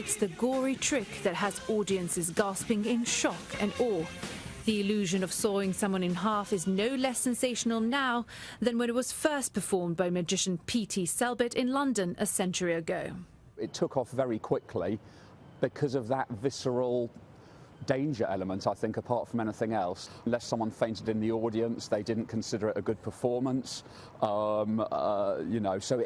It's the gory trick that has audiences gasping in shock and awe. The illusion of sawing someone in half is no less sensational now than when it was first performed by magician P.T. Selbit in London a century ago. It took off very quickly because of that visceral danger element, I think, apart from anything else. Unless someone fainted in the audience, they didn't consider it a good performance. So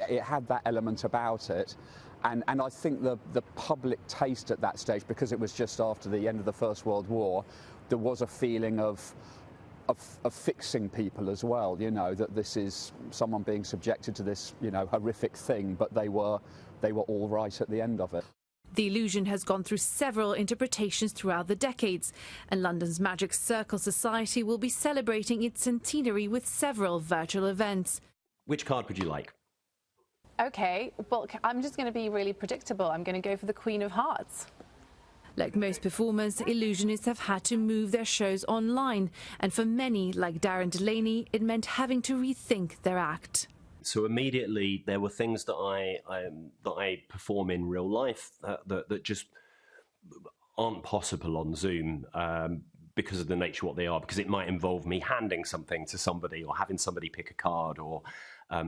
it had that element about it. And I think the public taste at that stage, because it was just after the end of the First World War, there was a feeling of fixing people as well, that this is someone being subjected to this, horrific thing, but they were all right at the end of it. The illusion has gone through several interpretations throughout the decades, and London's Magic Circle Society will be celebrating its centenary with several virtual events. Which card would you like? Okay, well, I'm just going to be really predictable. I'm going to go for the Queen of Hearts. Like most performers, illusionists have had to move their shows online, and for many, like Darren Delaney, it meant having to rethink their act. So immediately there were things that I perform in real life that just aren't possible on Zoom because of the nature of what they are, because it might involve me handing something to somebody or having somebody pick a card or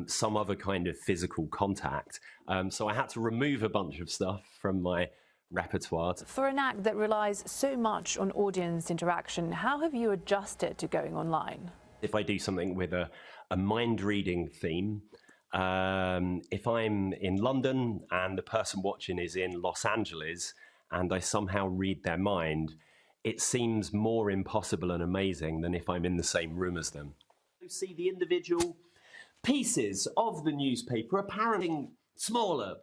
some other kind of physical contact. So I had to remove a bunch of stuff from my repertoire. For an act that relies so much on audience interaction, how have you adjusted to going online? If I do something with a mind-reading theme, if I'm in London and the person watching is in Los Angeles and I somehow read their mind, it seems more impossible and amazing than if I'm in the same room as them. You see the individual pieces of the newspaper apparently smaller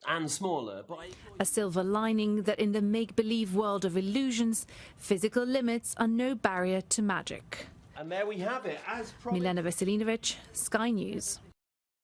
and smaller. But a silver lining that in the make-believe world of illusions, physical limits are no barrier to magic. And there we have it. As Milena Veselinovic, Sky News.